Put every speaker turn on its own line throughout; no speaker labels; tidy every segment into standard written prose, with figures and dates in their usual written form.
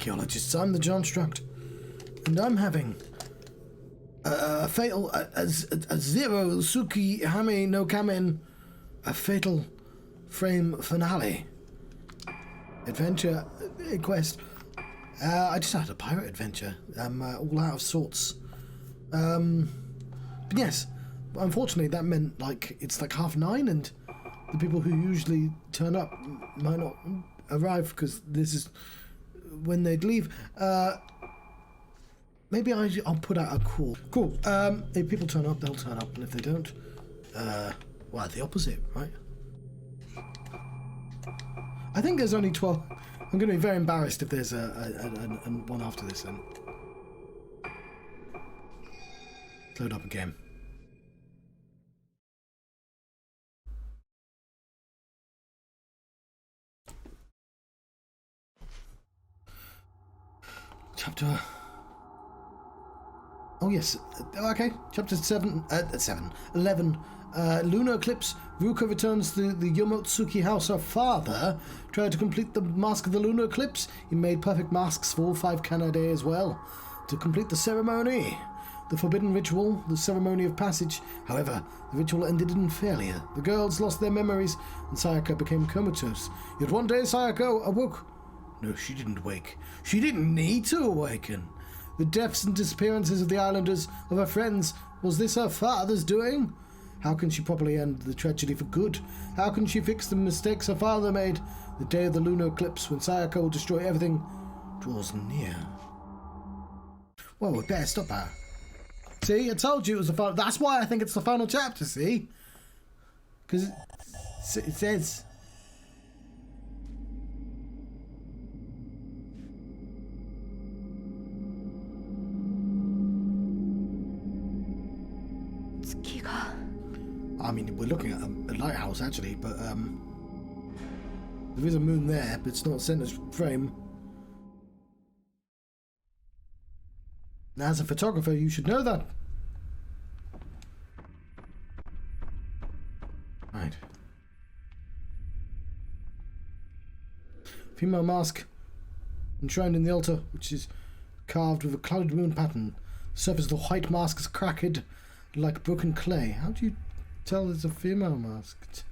archaeologists. I'm the John Struct. And I'm having a fatal, a zero Suki Hame no Kamen, a fatal frame finale. Adventure quest. I just had a pirate adventure. I'm all out of sorts. But yes, unfortunately that meant like it's like 9:30 and the people who usually turn up might not arrive because this is when they'd leave. Maybe I'll put out a call. Cool. If people turn up, they'll turn up, and if they don't, well, the opposite, right? I think there's only 12. I'm going to be very embarrassed if there's a one after this then. Load up again. Chapter... Oh yes, okay. Chapter 11. Lunar Eclipse. Ruka returns to the Yomotsuki house. Her father tried to complete the mask of the Lunar Eclipse. He made perfect masks for all 5 Kanade as well. To complete the ceremony. The forbidden ritual, the ceremony of passage. However, the ritual ended in failure. The girls lost their memories, and Sayaka became comatose. Yet one day Sayaka awoke. No, she didn't wake. She didn't need to awaken. The deaths and disappearances of the islanders, of her friends, was this her father's doing? How can she properly end the tragedy for good? How can she fix the mistakes her father made? The day of the lunar eclipse, when Sayaka will destroy everything, draws near. Well, we better stop her. See, I told you it was the final. That's why I think it's the final chapter, see? Because it says... I mean, we're looking at a lighthouse, actually, but, there is a moon there, but it's not a centre frame. Now, as a photographer, you should know that. Right. Female mask enshrined in the altar, which is carved with a clouded moon pattern. The surface of the white mask is cracked like broken clay. How do you tell it's a female mask?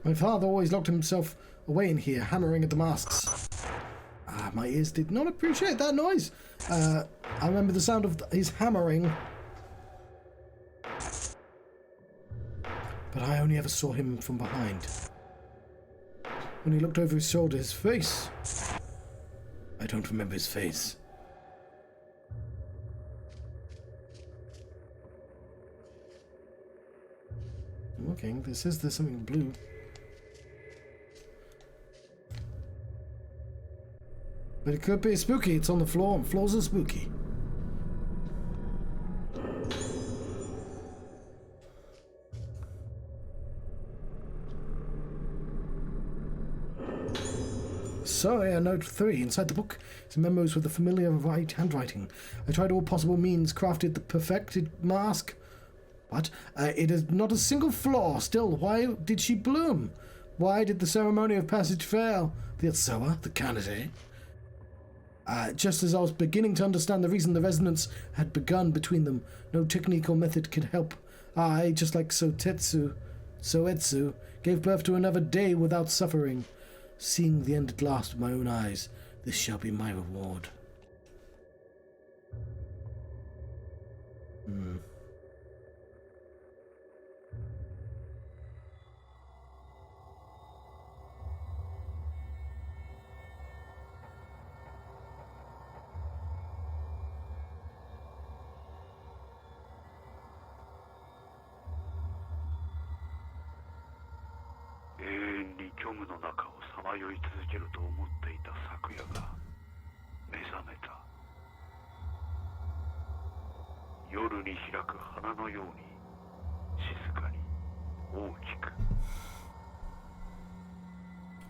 My father always locked himself away in here, hammering at the masks. My ears did not appreciate that noise. I remember the sound of his hammering. But I only ever saw him from behind. When he looked over his shoulder, his face. I don't remember his face. I'm looking. This says there's something blue. But it could be spooky. It's on the floor, and floors are spooky. Sorry, note 3. Inside the book, some memos with the familiar handwriting. I tried all possible means, crafted the perfected mask. What? It is not a single flaw. Still, why did she bloom? Why did the ceremony of passage fail? The Atsoa, the Kanade. Just as I was beginning to understand the reason the resonance had begun between them, no technique or method could help. I, just like Soetsu, gave birth to another day without suffering. Seeing the end at last with my own eyes, this shall be my reward.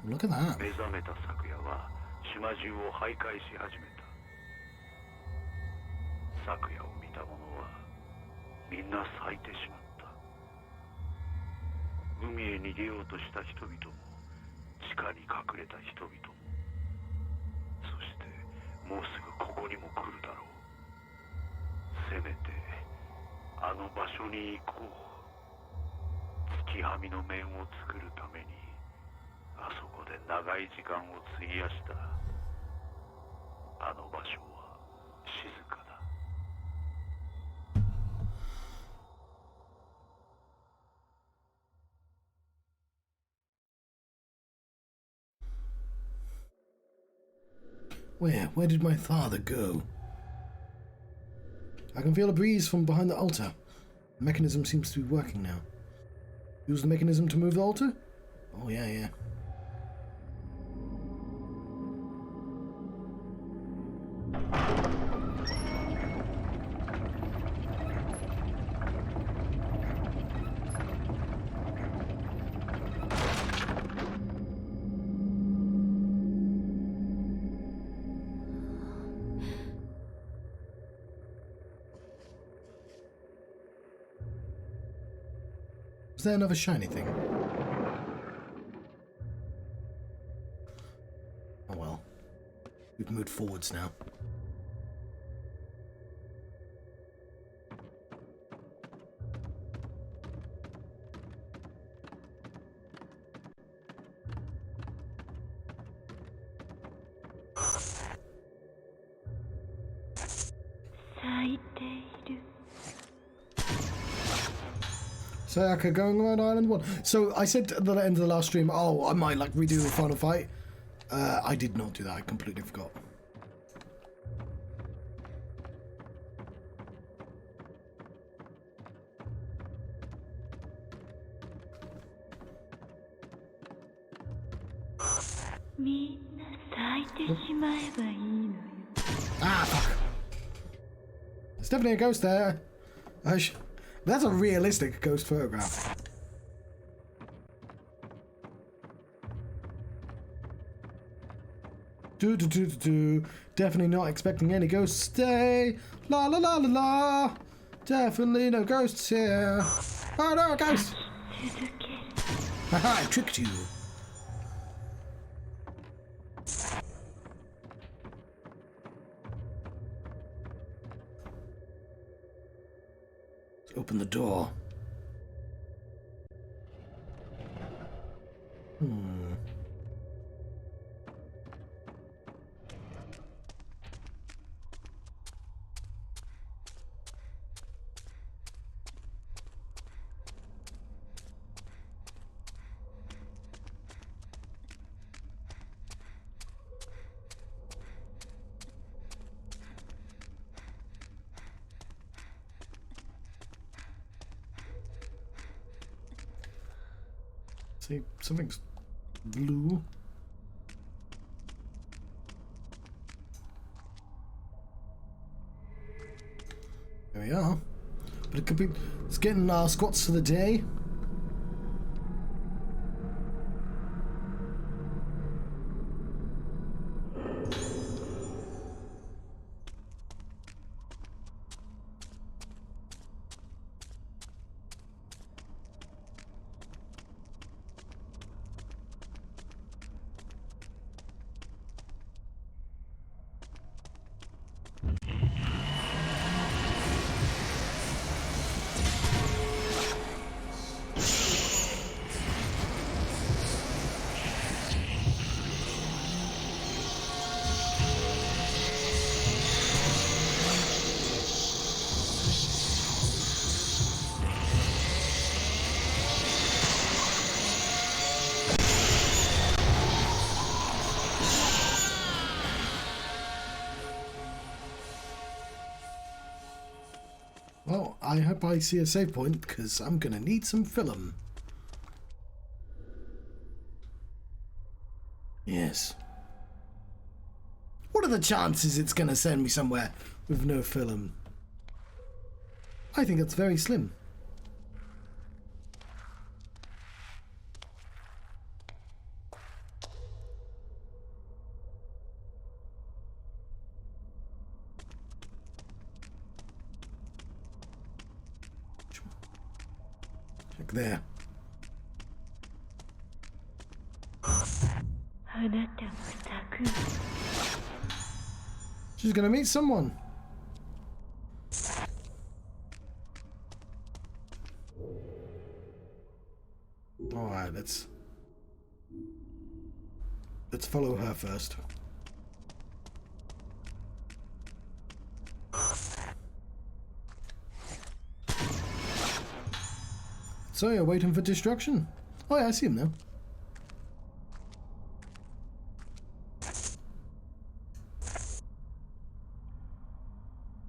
Look at that.
目覚めた昨夜は島中を徘徊し始めた。昨夜を見た者はみんな咲いてしまった。海へ逃げようとした人々も地下に隠れた人々も、そしてもうすぐここにも来るだろう。せめてあの場所に行こう。月はみの面を作るためにあそこで長い時間を費やした。あの場所は静かだ。
Where did my father go? I can feel a breeze from behind the altar. The mechanism seems to be working now. Use the mechanism to move the altar? Oh, yeah. Is there another shiny thing? Oh well. We've moved forwards now. Sayaka going around Island 1. So I said at the end of the last stream, oh, I might like redo the final fight. I did not do that. I completely forgot. Ah, fuck. There's definitely a ghost there. That's a realistic ghost photograph. Definitely not expecting any ghosts today. La la la la la. Definitely no ghosts here. Oh no, a ghost! Haha, I tricked you. Let's open the door. See, something's blue. There we are. But it could be... It's getting our squats for the day. Well, I hope I see a save point, because I'm going to need some film. Yes. What are the chances it's going to send me somewhere with no film? I think it's very slim. Like there. She's gonna meet someone. Alright, let's follow her first. So you're waiting for destruction? Oh yeah, I see him now.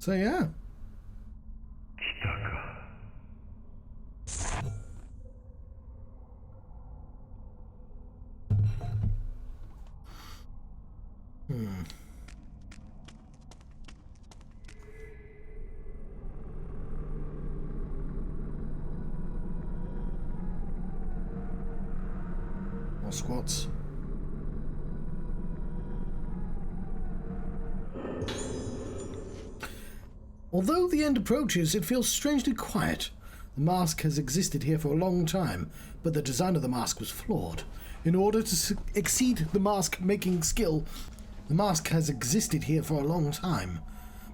So yeah. More squats. Although the end approaches, it feels strangely quiet. The mask has existed here for a long time, but the design of the mask was flawed. In order to exceed the mask-making skill, the mask has existed here for a long time,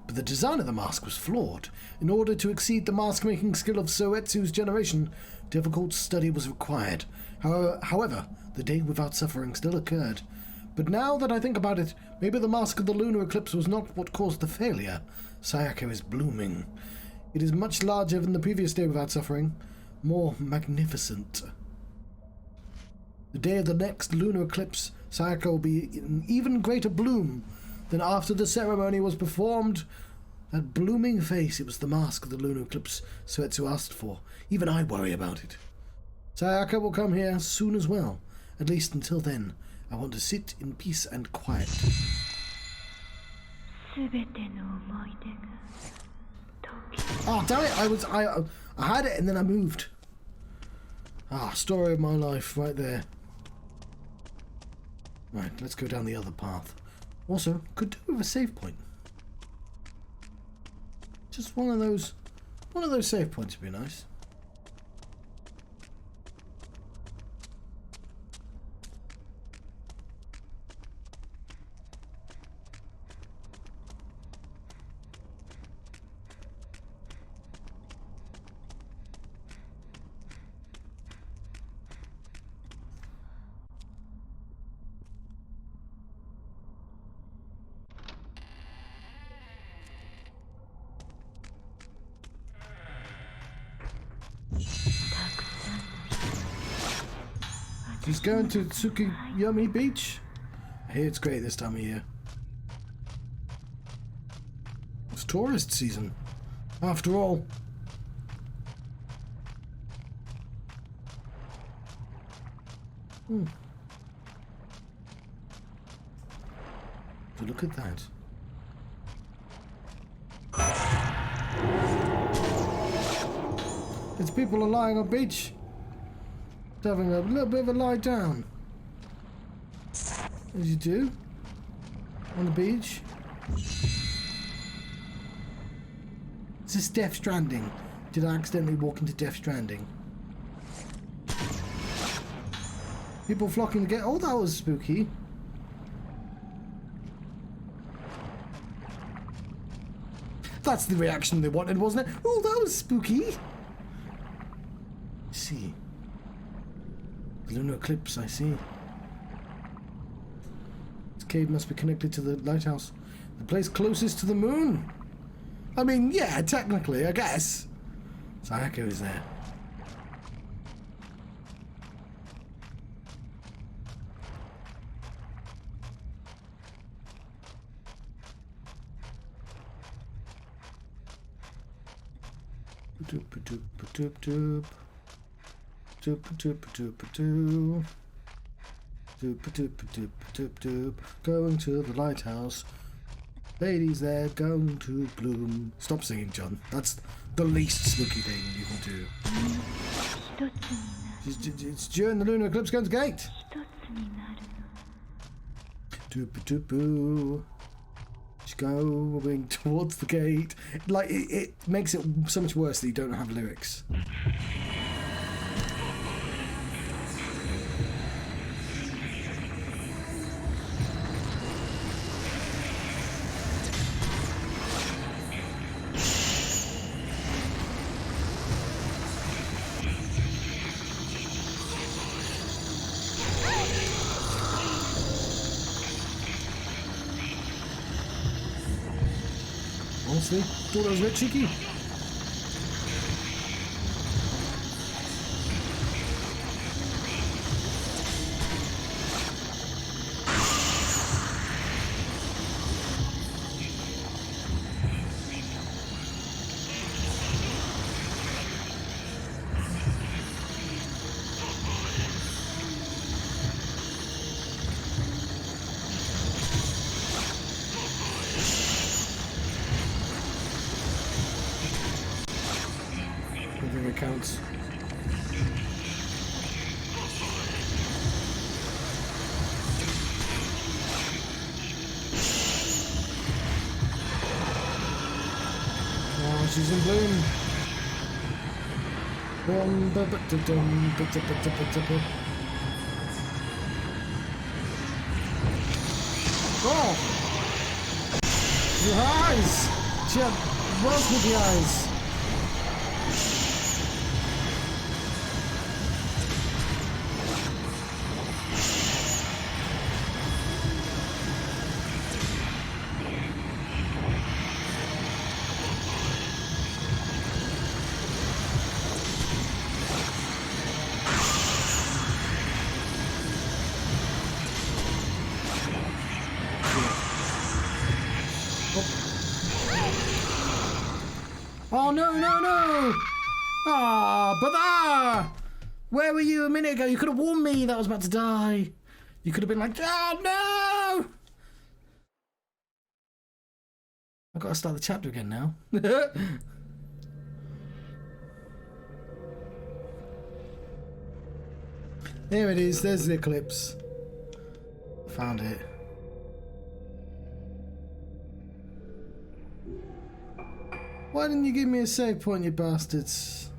but the design of the mask was flawed. In order to exceed the mask-making skill of Soetsu's generation, difficult study was required. However, the day without suffering still occurred. But now that I think about it, maybe the mask of the lunar eclipse was not what caused the failure. Sayaka is blooming. It is much larger than the previous day without suffering, more magnificent. The day of the next lunar eclipse, Sayaka will be in even greater bloom than after the ceremony was performed. That blooming face, it was the mask of the lunar eclipse Soetsu asked for. Even I worry about it. Sayaka will come here soon as well. At least until then, I want to sit in peace and quiet. Oh, damn it! I had it and then I moved. Ah, story of my life right there. Right, let's go down the other path. Also, could do with a save point. Just one of those save points would be nice. She's going to Tsukuyomi Beach. I hear it's great this time of year. It's tourist season, after all. So look at that. It's people are lying on beach. Having a little bit of a lie down. As you do. On the beach. Is this Death Stranding? Did I accidentally walk into Death Stranding? People flocking to get... Oh, that was spooky. That's the reaction they wanted, wasn't it? Oh, that was spooky. Let's see. Lunar eclipse, I see. This cave must be connected to the lighthouse. The place closest to the moon. I mean, yeah, technically, I guess. Sayaka is there. Doop doop doop doop. Doop doop doop doop. Doop doop doop doop doop. Going to the lighthouse. Ladies there, going to bloom. Stop singing, John. That's the least spooky thing you can do. It's during the lunar eclipse going to gate. Doop doop boo. She's going towards the gate. Like it makes it so much worse that you don't have lyrics. Honestly, thought it was a bit cheeky. Counts. Oh, she's in bloom. Oh! Your eyes! She had rose with the eyes. Oh no, no, no! Ah, brother! Where were you a minute ago? You could have warned me that I was about to die. You could have been like, oh no! I've got to start the chapter again now. There it is, there's the Eclipse. Found it. Why didn't you give me a save point, you bastards?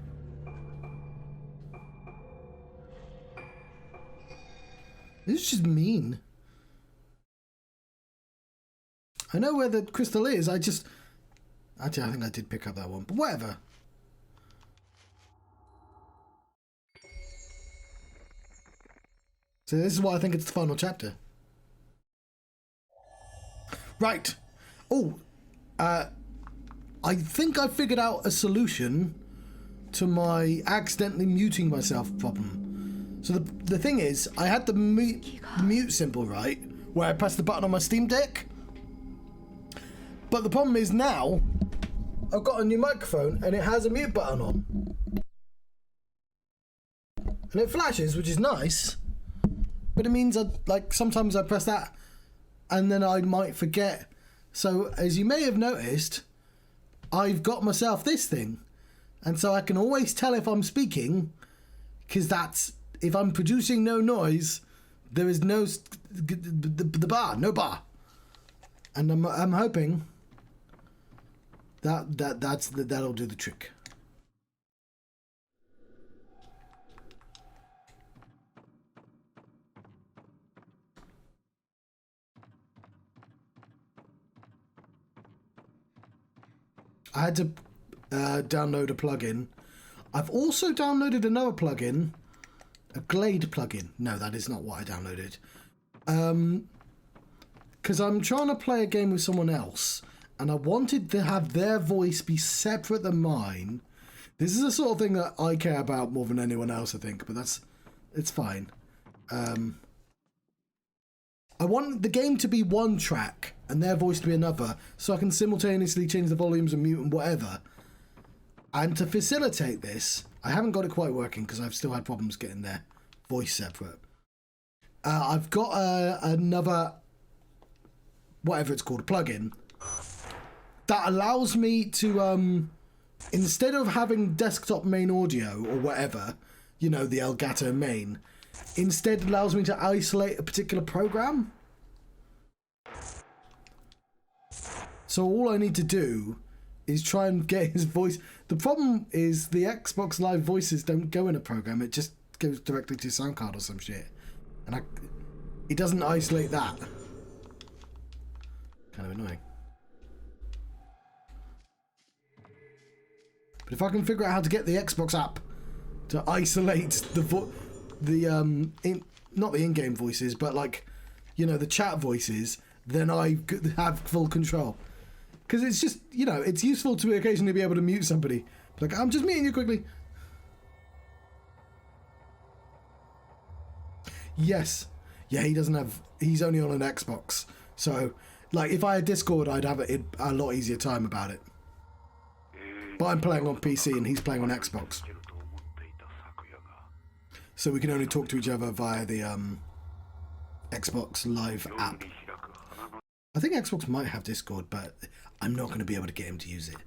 This is just mean. I know where the crystal is, actually, I think I did pick up that one, but whatever. So this is why I think it's the final chapter. Right. Oh, I think I figured out a solution to my accidentally muting myself problem. So the thing is, I had the mute symbol, right, where I pressed the button on my Steam Deck. But the problem is now, I've got a new microphone and it has a mute button on. And it flashes, which is nice. But it means sometimes I press that and then I might forget. So as you may have noticed, I've got myself this thing, and so I can always tell if I'm speaking, because if I'm producing no noise, there is no no bar, and I'm hoping that'll do the trick. I had to download a plugin. I've also downloaded another plugin, a Glade plugin. No, that is not what I downloaded. Because I'm trying to play a game with someone else, and I wanted to have their voice be separate than mine. This is the sort of thing that I care about more than anyone else, I think, but it's fine. I want the game to be one track and their voice to be another, so I can simultaneously change the volumes and mute and whatever. And to facilitate this, I haven't got it quite working because I've still had problems getting their voice separate. I've got another, whatever it's called, a plugin that allows me to, instead of having desktop main audio or whatever, you know, the Elgato main, instead allows me to isolate a particular program. So all I need to do is try and get his voice. The problem is the Xbox Live voices don't go in a program. It just goes directly to sound card or some shit. And it doesn't isolate that. Kind of annoying. But if I can figure out how to get the Xbox app to isolate not the in-game voices, but like, you know, the chat voices, then I have full control. Because it's just, you know, it's useful to occasionally be able to mute somebody. Like, I'm just muting you quickly. Yes. Yeah, he doesn't have... He's only on an Xbox. So, like, if I had Discord, I'd have a lot easier time about it. But I'm playing on PC and he's playing on Xbox. So we can only talk to each other via the Xbox Live app. I think Xbox might have Discord, but I'm not going to be able to get him to use it.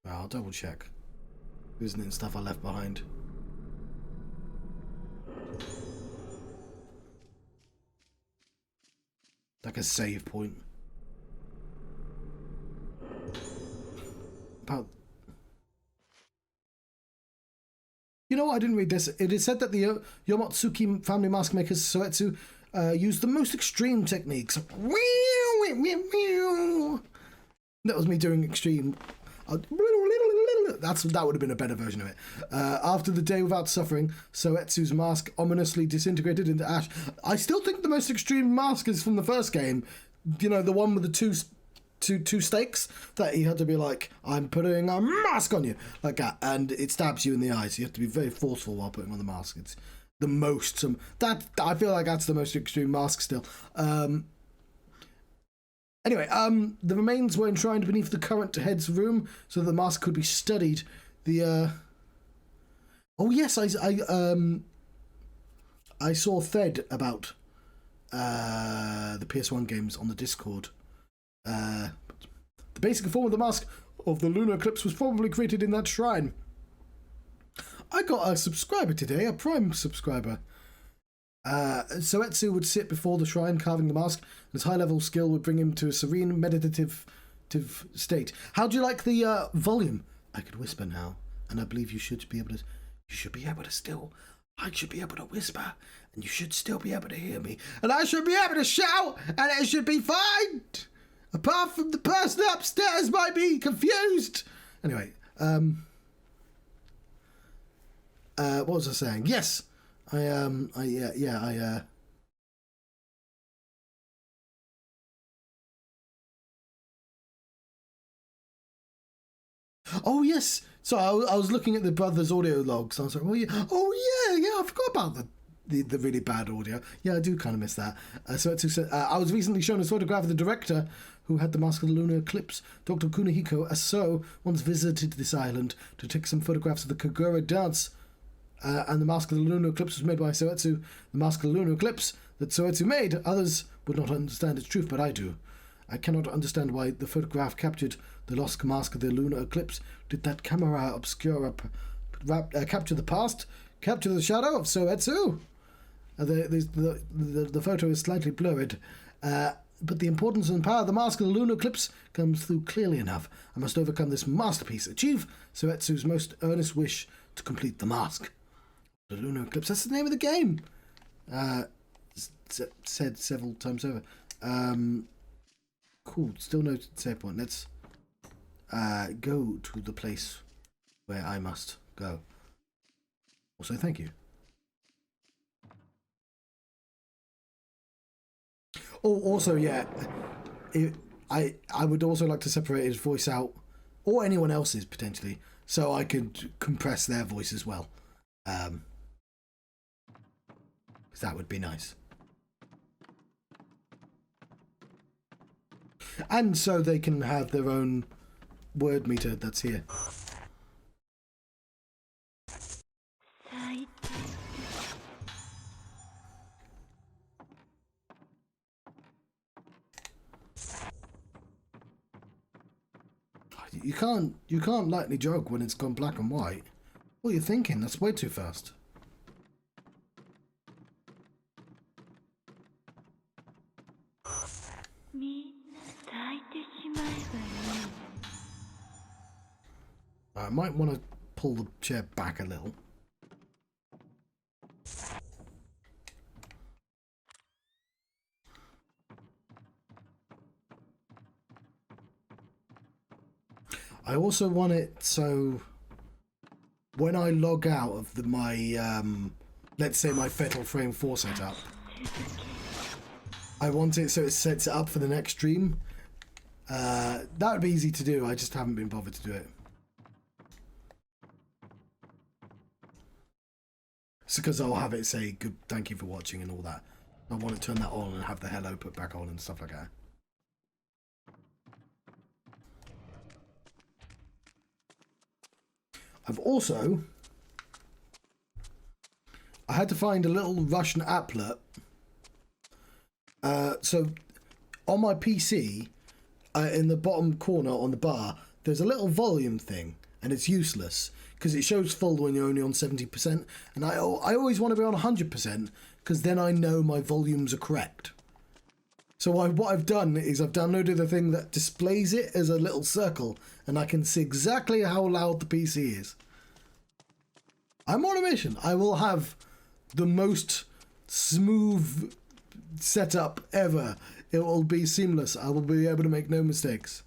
I'll double check. Isn't it stuff I left behind? Like a save point. About... You know what? I didn't read this. It is said that the Yomotsuki family mask makers Soetsu used the most extreme techniques. That was me doing extreme. That would have been a better version of it. After the day without suffering, Soetsu's mask ominously disintegrated into ash. I still think the most extreme mask is from the first game. You know, the one with the two stakes that he had to be like, I'm putting a mask on you, like that, and it stabs you in the eyes. You have to be very forceful while putting on the mask. It's the most that I feel like that's the most extreme mask still. Anyway, the remains were enshrined beneath the current head's room so that the mask could be studied. Oh yes, I saw Thed about the PS1 games on the Discord. The basic form of the mask of the Lunar Eclipse was probably created in that shrine. I got a subscriber today, a Prime subscriber. Soetsu would sit before the shrine carving the mask, and his high-level skill would bring him to a serene, meditative state. How do you like the volume? I could whisper now, and I believe you should be able to. You should be able to still. I should be able to whisper, and you should still be able to hear me, and I should be able to shout, and it should be fine. Apart from the person upstairs might be confused. Anyway, what was I saying? Yes. Oh yes. So I was looking at the brothers' audio logs. I was like, oh yeah, I forgot about the really bad audio. Yeah, I do kind of miss that. So I was recently shown a photograph of the director who had the mask of the Lunar Eclipse. Dr. Kunihiko Aso once visited this island to take some photographs of the Kagura dance. And the mask of the Lunar Eclipse was made by Soetsu. The mask of the Lunar Eclipse that Soetsu made, others would not understand its truth, but I do. I cannot understand why the photograph captured the lost mask of the Lunar Eclipse. Did that camera obscura capture the past? Capture the shadow of Soetsu? The photo is slightly blurred, but the importance and power of the mask of the Lunar Eclipse comes through clearly enough. I must overcome this masterpiece, achieve Soetsu's most earnest wish to complete the mask. The Lunar Eclipse, that's the name of the game. Said several times over. Cool, still no save point. Let's go to the place where I must go. Also, thank you. Oh, also, yeah, I would also like to separate his voice out, or anyone else's potentially, so I could compress their voice as well. That would be nice. And so they can have their own word meter that's here. You can't lightly jog when it's gone black and white. What are you thinking? That's way too fast. I might want to pull the chair back a little. I also want it so when I log out of my, let's say my Fatal Frame 4 setup, I want it so it sets it up for the next stream. That would be easy to do, I just haven't been bothered to do it. It's because I'll have it say, "Good, thank you for watching" and all that. I want to turn that on and have the hello put back on and stuff like that. I've also... I had to find a little Russian applet. So on my PC, in the bottom corner on the bar, there's a little volume thing, and it's useless because it shows full when you're only on 70%. And I always want to be on 100% because then I know my volumes are correct. So what I've done is I've downloaded a thing that displays it as a little circle, and I can see exactly how loud the PC is. I'm on a mission. I will have the most smooth setup ever. It will be seamless. I will be able to make no mistakes.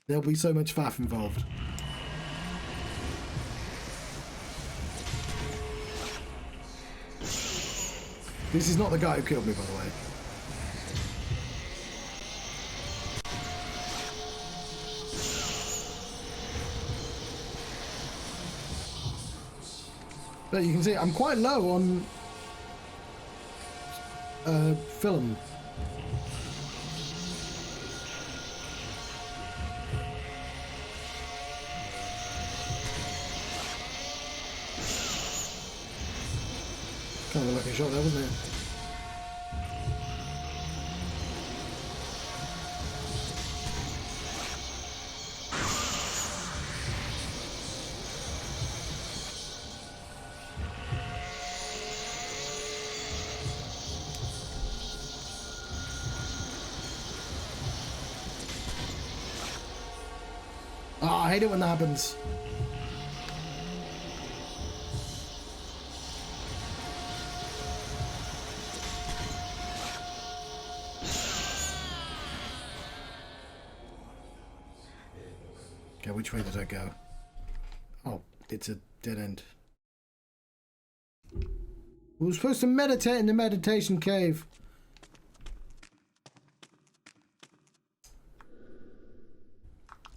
There'll be so much faff involved. This is not the guy who killed me, by the way. But you can see I'm quite low on film. Kind of a lucky shot there, wasn't it? Oh, I hate it when that happens. Okay, which way did I go? Oh, it's a dead end. We were supposed to meditate in the meditation cave.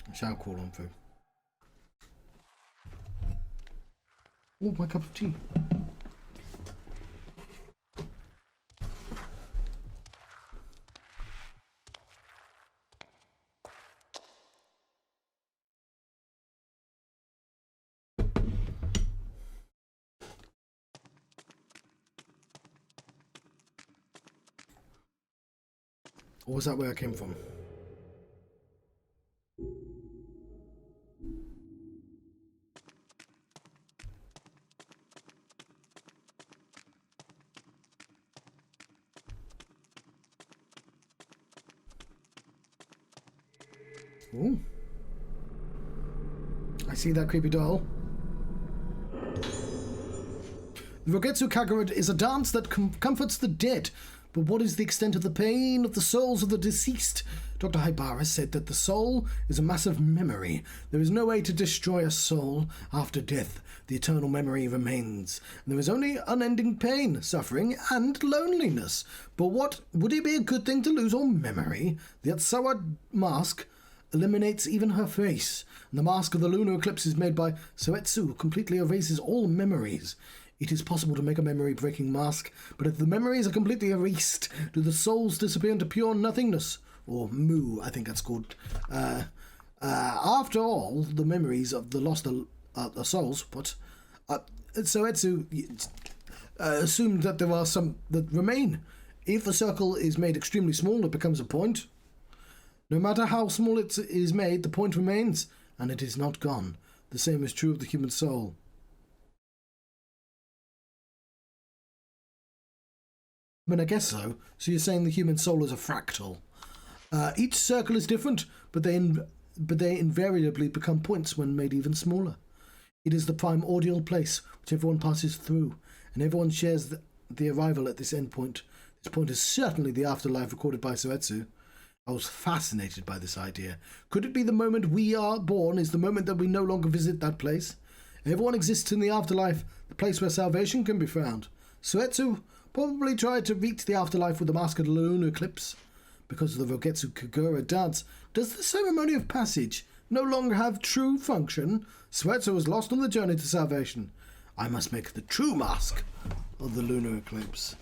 I shall call on through. Oh, my cup of tea. Or was that where I came from? Ooh. I see that creepy doll. The Rogetsu Kagura is a dance that comforts the dead. But what is the extent of the pain of the souls of the deceased? Dr. Haibara said that the soul is a massive memory. There is no way to destroy a soul after death. The eternal memory remains. And there is only unending pain, suffering, and loneliness. But what would it be a good thing to lose all memory? The Atsawa mask eliminates even her face. And the mask of the lunar eclipse is made by Soetsu, completely erases all memories. It is possible to make a memory-breaking mask, but if the memories are completely erased, do the souls disappear into pure nothingness? Or Mu, I think that's called. After all, the memories of the lost souls, but Soetsu assumed that there are some that remain. If a circle is made extremely small, it becomes a point. No matter how small it is made, the point remains, and it is not gone. The same is true of the human soul. I mean, I guess so. So you're saying the human soul is a fractal. Each circle is different, but they invariably become points when made even smaller. It is the primordial place which everyone passes through, and everyone shares the arrival at this endpoint. This point is certainly the afterlife recorded by Soetsu. I was fascinated by this idea. Could it be the moment we are born is the moment that we no longer visit that place? Everyone exists in the afterlife, the place where salvation can be found. Soetsu probably tried to reach the afterlife with the mask of the lunar eclipse. Because of the Rogetsu Kagura dance, does the ceremony of passage no longer have true function? Soetsu was lost on the journey to salvation. I must make the true mask of the lunar eclipse.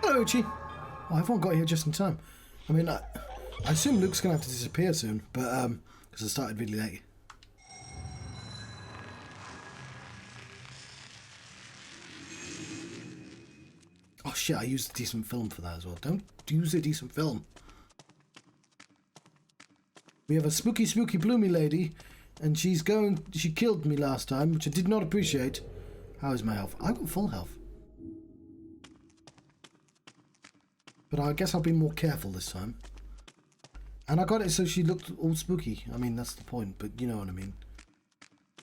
Hello, Uchi. Oh, everyone got here just in time. I mean, I assume Luke's going to have to disappear soon, but, because I started really late. Oh shit, I used a decent film for that as well. Don't use a decent film. We have a spooky bloomy lady, and she killed me last time, which I did not appreciate. How is my health? I've got full health. But I guess I'll be more careful this time. And I got it so she looked all spooky. I mean, that's the point, but you know what I mean.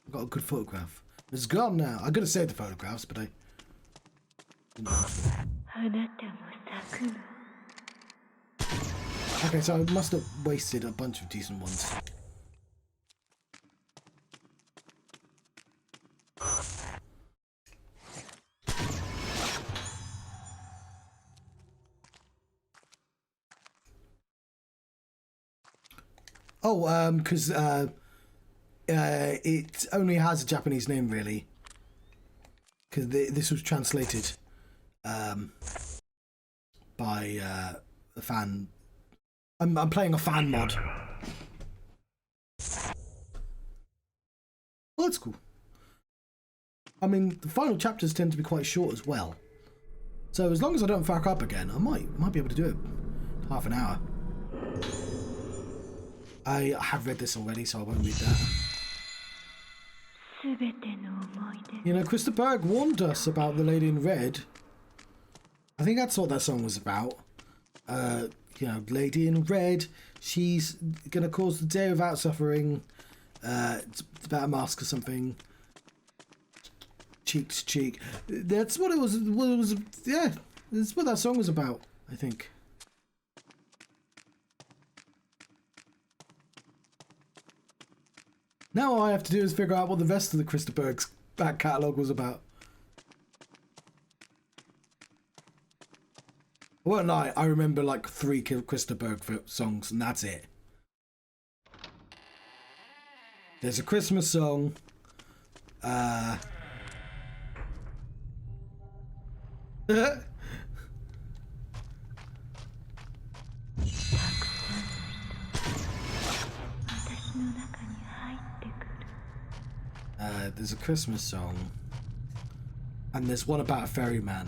I got a good photograph. It's gone now. I could have saved the photographs, but I didn't. Okay, so I must have wasted a bunch of decent ones. Oh, because it only has a Japanese name, really. Because this was translated by a fan. I'm playing a fan mod. Well, that's cool. I mean, the final chapters tend to be quite short as well. So as long as I don't fuck up again, I might be able to do it. Half an hour. I have read this already, so I won't read that. You know, Krista Berg warned us about the Lady in Red. I think that's what that song was about. You know, Lady in Red, she's gonna cause the day without suffering. It's about a mask or something. Cheek to cheek. That's what it was. Yeah, that's what that song was about, I think. Now all I have to do is figure out what the rest of the Krista Berg's back catalogue was about. I won't lie, I remember like 3 Krista Berg songs and that's it. There's a Christmas song. There's a Christmas song, and there's one about a ferryman,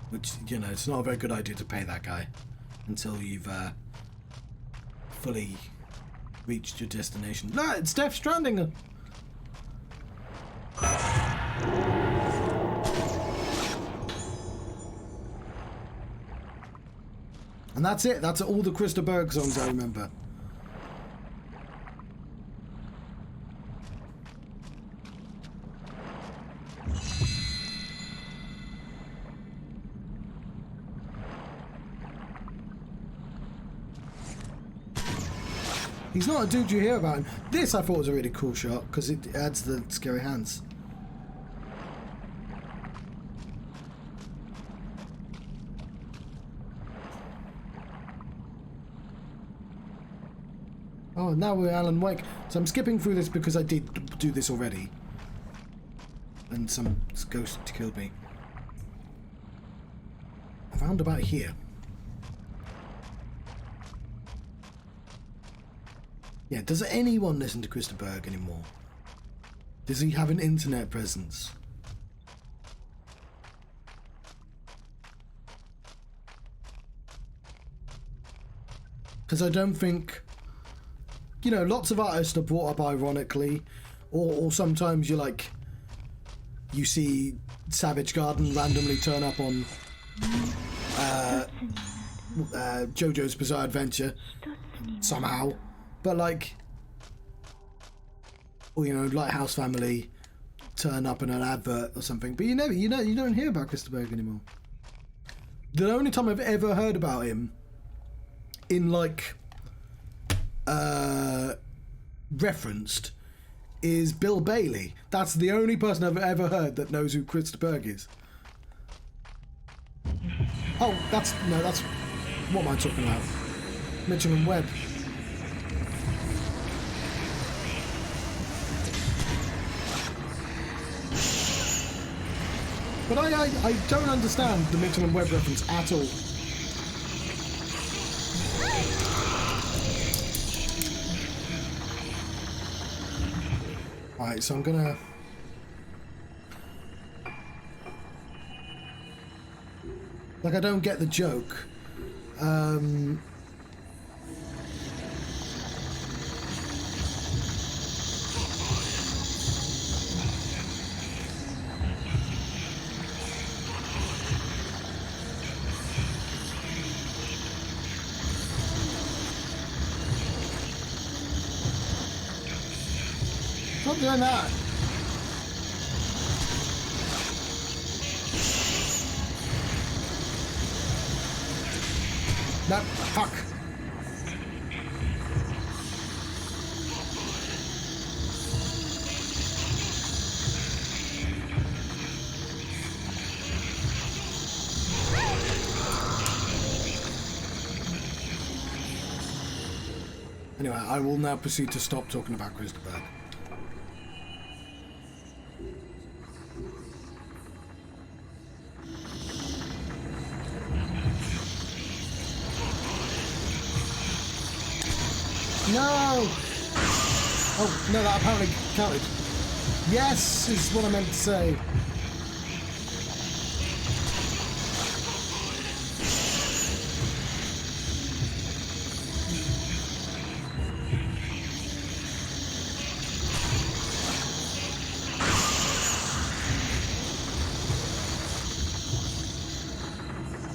which, you know, it's not a very good idea to pay that guy until you've fully reached your destination. No, it's Death Stranding. And that's it. That's all the Krista Berg songs I remember. He's not a dude you hear about him. This I thought was a really cool shot because it adds the scary hands. Oh, now we're Alan Wake. So I'm skipping through this because I did do this already. And some ghost killed me. Around about here. Yeah, does anyone listen to Krista Berg anymore? Does he have an internet presence? Because I don't think you know, lots of artists are brought up ironically, or sometimes you see Savage Garden randomly turn up on JoJo's Bizarre Adventure somehow, but like, or you know, Lighthouse Family turn up in an advert or something. But you don't hear about Christopher Berg anymore. The only time I've ever heard about him in like referenced is Bill Bailey. That's the only person I've ever heard that knows who Christopher Berg is. Oh, that's what am I talking about? Mitchell and Webb. But I don't understand the Mitchell and Webb reference at all. Alright, so I'm gonna... Like, I don't get the joke. Stop doing that. No, fuck. Anyway, I will now proceed to stop talking about Christopher Berg. No! Oh, no, that apparently counted. Yes, is what I meant to say.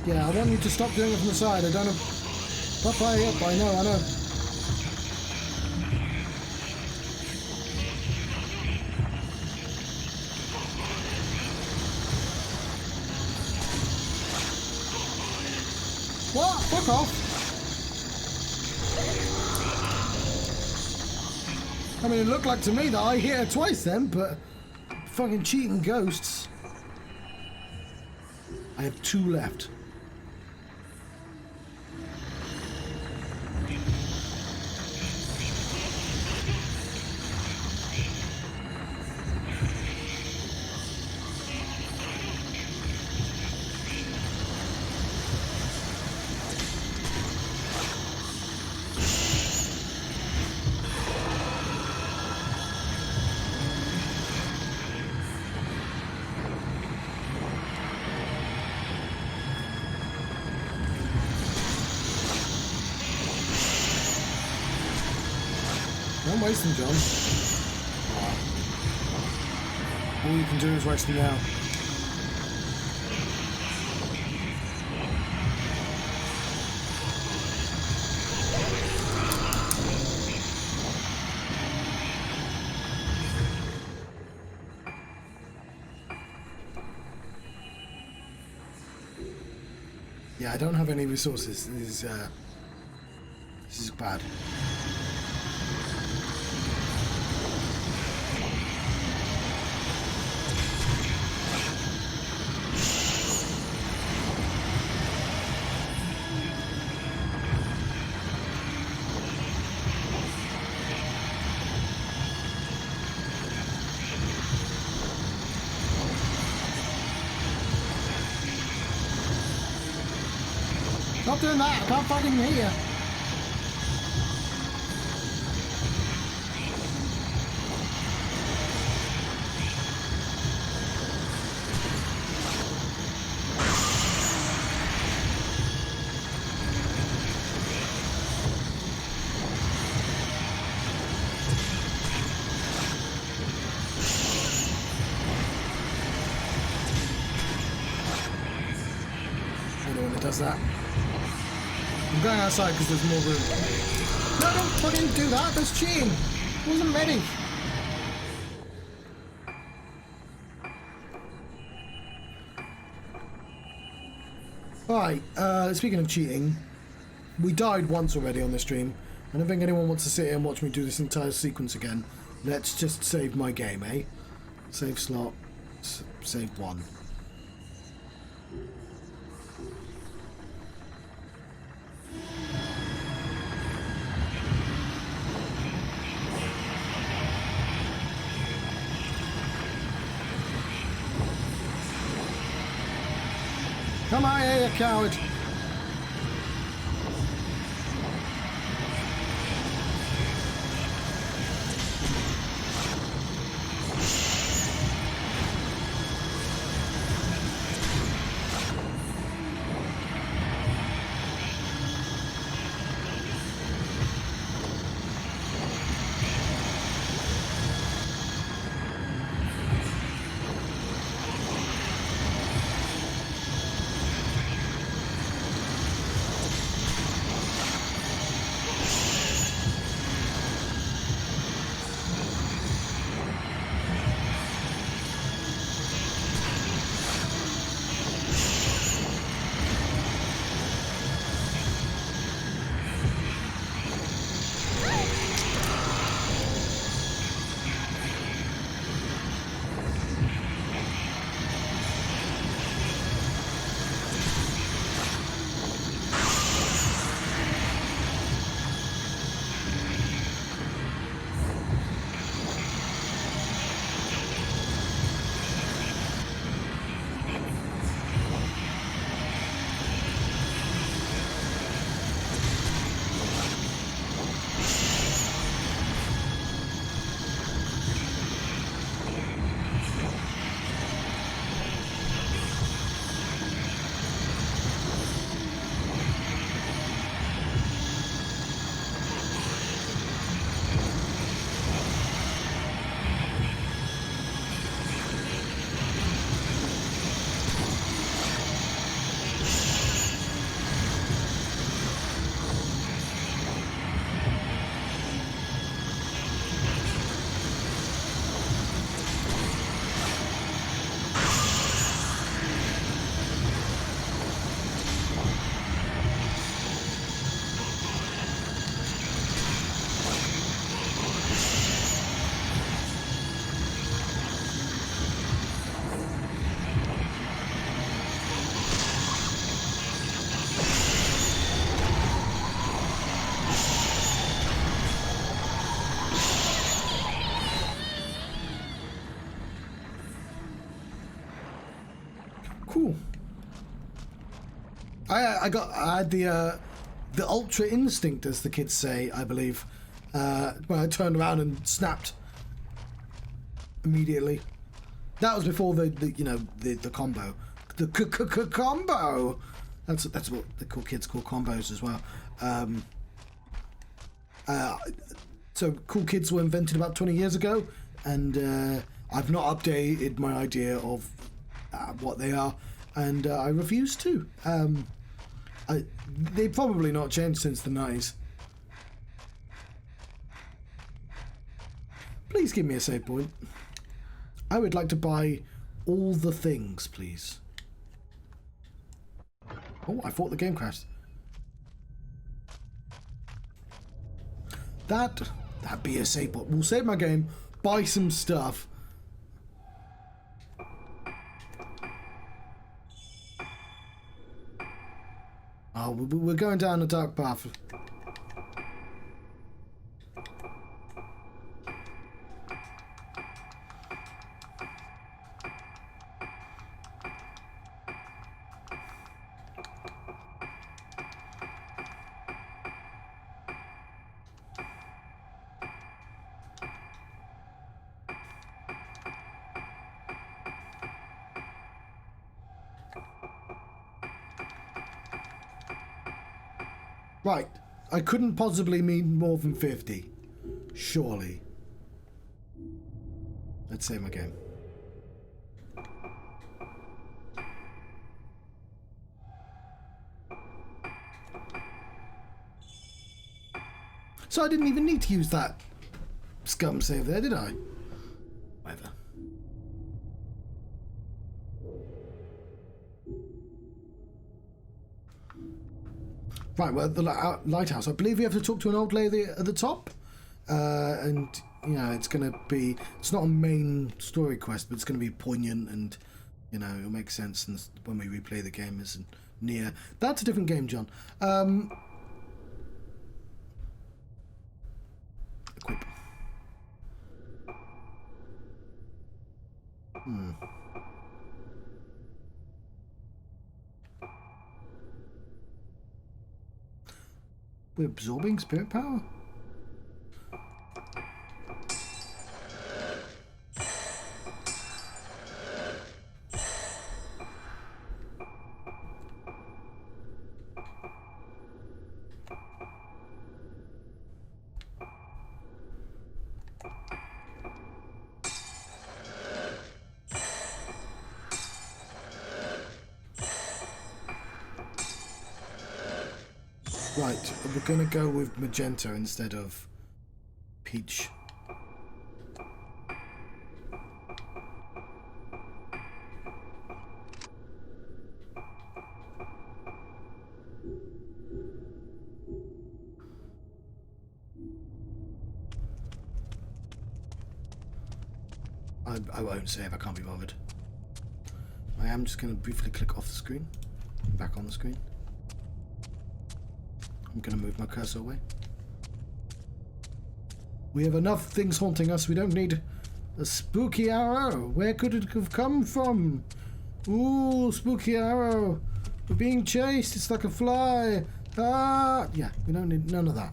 Yeah, I want you to stop doing it from the side. I don't know. Pop up, I know. What? Fuck off! I mean, it looked like to me that I hit her twice then, but fucking cheating ghosts. I have 2 left. Don't waste them, John. All you can do is waste them now. Yeah, I don't have any resources. This is bad. Stop doing that! I can't fucking hear. does that. I'm going outside because there's more room. No, don't fucking do that. That's cheating. I wasn't ready. Alright, speaking of cheating, we died once already on this stream. I don't think anyone wants to sit here and watch me do this entire sequence again. Let's just save my game, eh? Save slot. Save one. Come on here, you coward! Cool. I had the ultra instinct, as the kids say, I believe, when I turned around and snapped immediately. That was before the combo, the combo. That's what the cool kids call combos as well. So cool kids were invented about 20 years ago, and I've not updated my idea of what they are, and I refuse to. They've probably not changed since the 90s. Please give me a save point. I would like to buy all the things, please. Oh, I thought the game crashed. That'd be a save point. We'll save my game, buy some stuff. Oh, we're going down a dark path. Right, I couldn't possibly mean more than 50. Surely. Let's save my game. So I didn't even need to use that scum save there, did I? Whatever. Right, well, the lighthouse. I believe we have to talk to an old lady at the top. And, you know, it's going to be... It's not a main story quest, but it's going to be poignant and, you know, it'll make sense when we replay the game as near. That's a different game, John. Equip. We're absorbing spirit power? Right, we're going to go with magenta instead of peach. I won't save, I can't be bothered. I am just going to briefly click off the screen, back on the screen. I'm going to move my cursor away. We have enough things haunting us. We don't need a spooky arrow. Where could it have come from? Ooh, spooky arrow. We're being chased. It's like a fly. Ah! Yeah, we don't need none of that.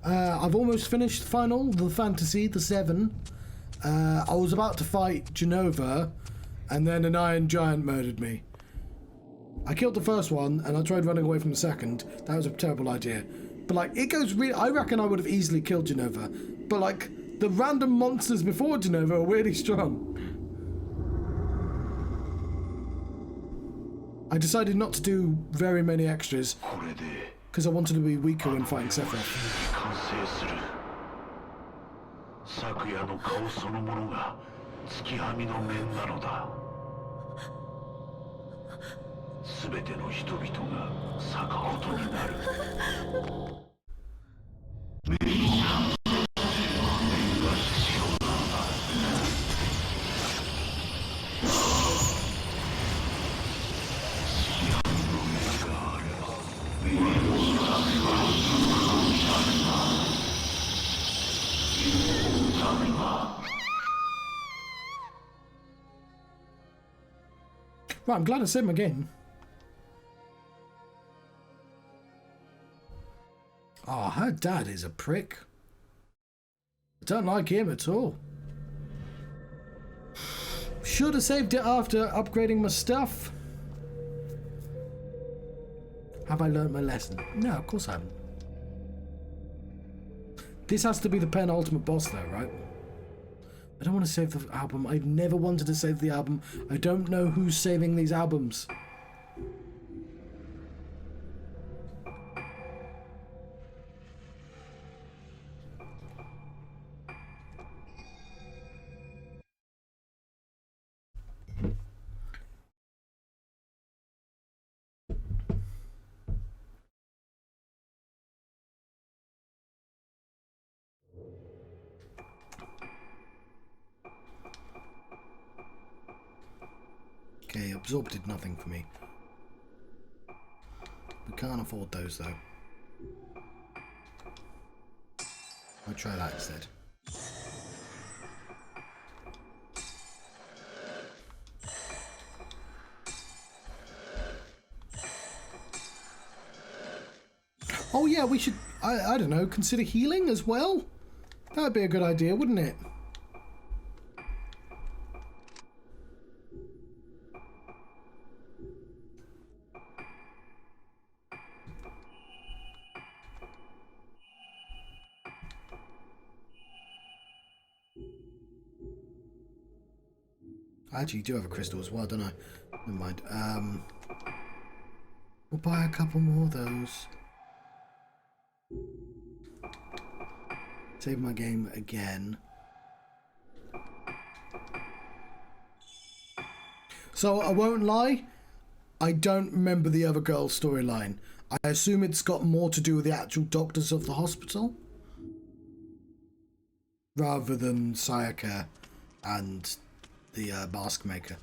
I've almost finished the fantasy, the 7. I was about to fight Genova, and then an iron giant murdered me. I killed the first one, and I tried running away from the second. That was a terrible idea. But, like, it goes really... I reckon I would have easily killed Genova. But, like, the random monsters before Genova are really strong. I decided not to do very many extras, because I wanted to be weaker when fighting Sephiroth.
昨夜の顔そのものが月はみの面なのだ。すべての人々が咲くことになる。面が必要なのだ。月はみの面があれば面の光は光が。
Right, I'm glad I said him again. Oh, her dad is a prick. I don't like him at all. Should have saved it after upgrading my stuff. Have I learned my lesson? No, of course I haven't. This has to be the penultimate boss though, right? I don't want to save the album. I've never wanted to save the album. I don't know who's saving these albums. Okay, absorb did nothing for me. We can't afford those though. I'll try that instead. Oh yeah, we should, I don't know, consider healing as well? That would be a good idea, wouldn't it? I actually do have a crystal as well, don't I? Never mind. We'll buy a couple more of those. Save my game again. So I won't lie, I don't remember the other girl's storyline. I assume it's got more to do with the actual doctors of the hospital rather than Sayaka and the mask maker.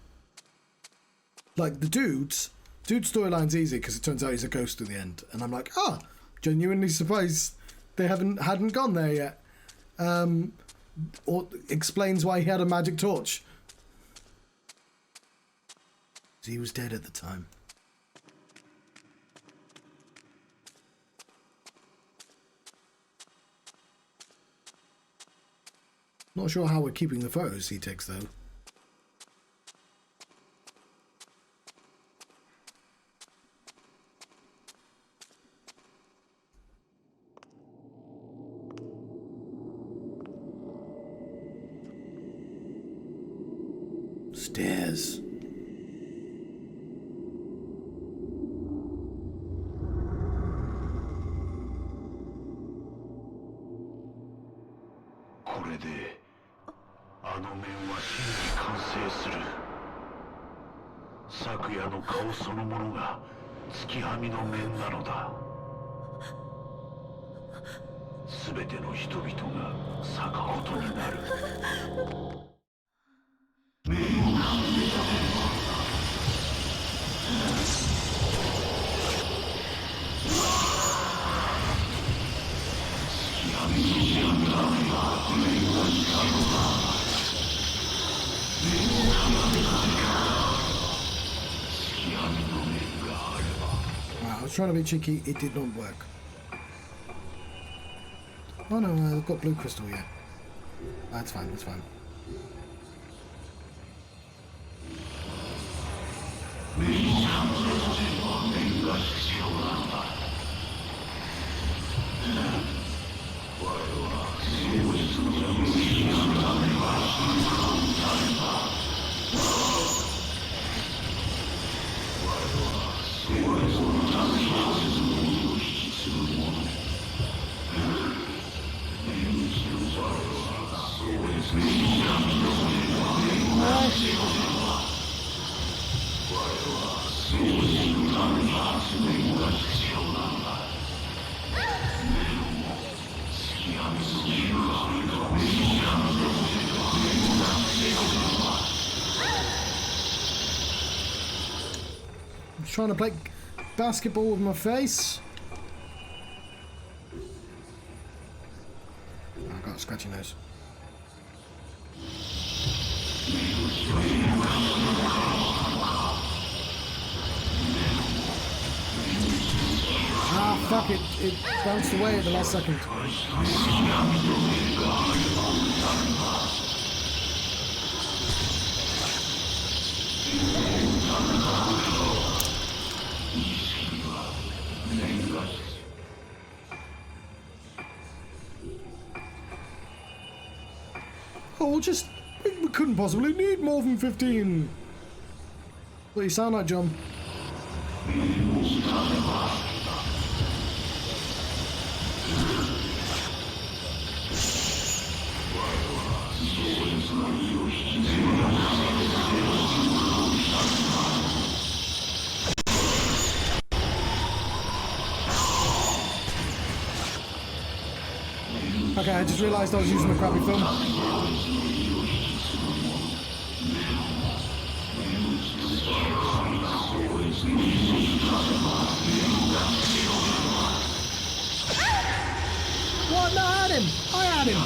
Like the dude's storyline's easy because it turns out he's a ghost at the end, and I'm like, genuinely surprised they hadn't gone there yet. Or explains why he had a magic torch. He was dead at the time. Not sure how we're keeping the photos he takes though. Stairs. I was trying to be cheeky, it did not work. Oh no, I've got blue crystal here. That's fine, that's fine. Trying to play basketball with my face. Oh, I've got a scratchy nose. Ah, fuck it. It bounced away at the last second. Oh, just... We couldn't possibly need more than 15. What do you sound like, John? Okay, I just realised I was using a crappy film. What? No, I had him! I had him!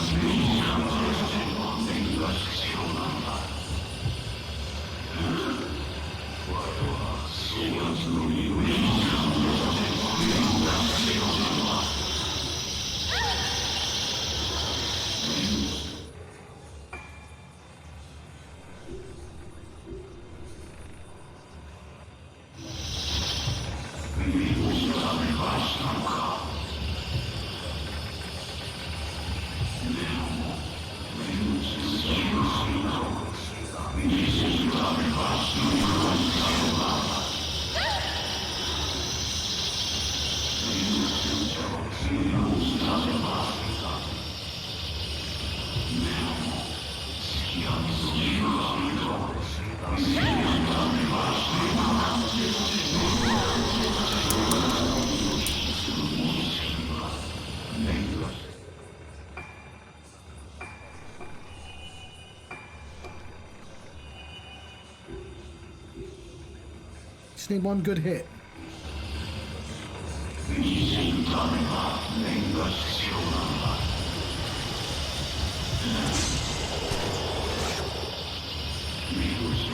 Just need one good hit.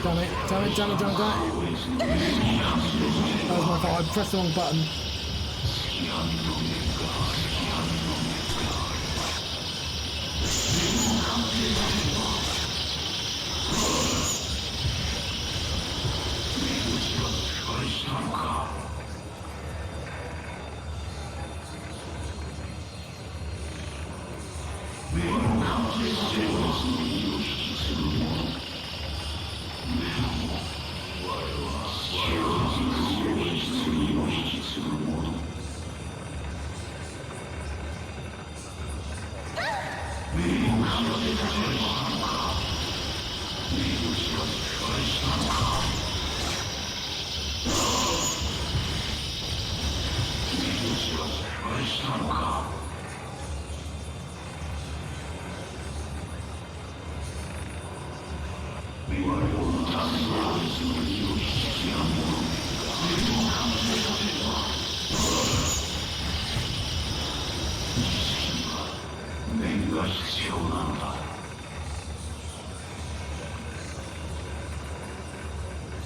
Damn it, damn it, damn it, damn it, damn it. That was my fault, I pressed the wrong button.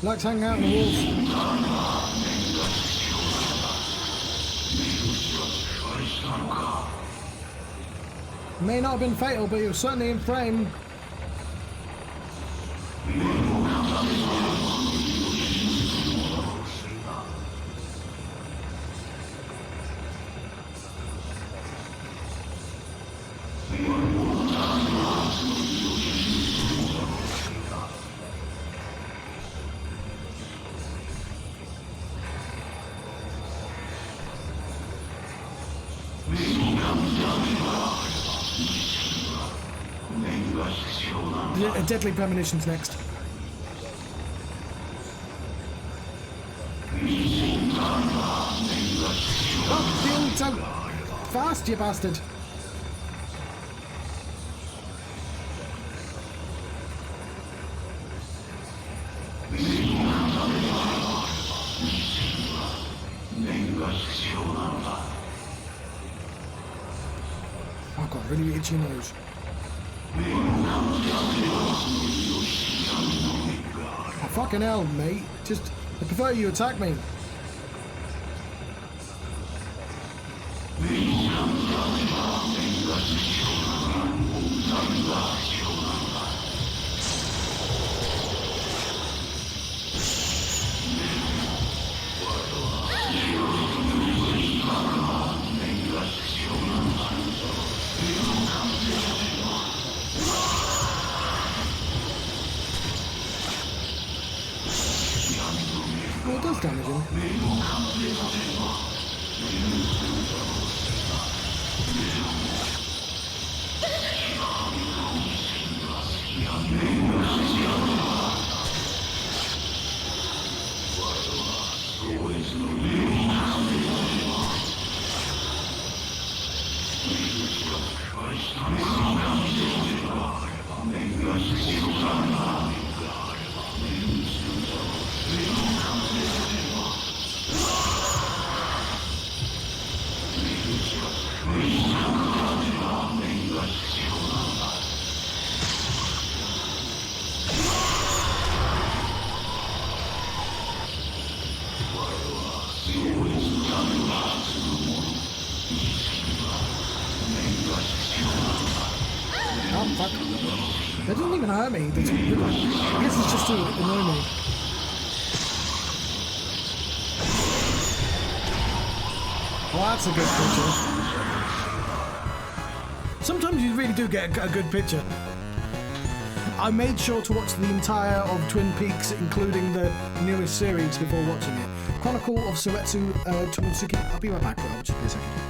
Likes hanging out in the walls. May not have been fatal, but he was certainly in frame. Deadly premonitions next. Oh, you're so fast, you bastard! I've got a really itchy nose. Oh, fucking hell, mate. Just, I prefer you attack me. Well, it does damage him. Oh, fuck. That didn't even hurt me. I guess it's just to annoy me. Well, that's a good picture. Sometimes you really do get a good picture. I made sure to watch the entire of Twin Peaks, including the newest series, before watching it. Chronicle of Suretsu Tomosuke. I'll be right back, but I'll just be a second.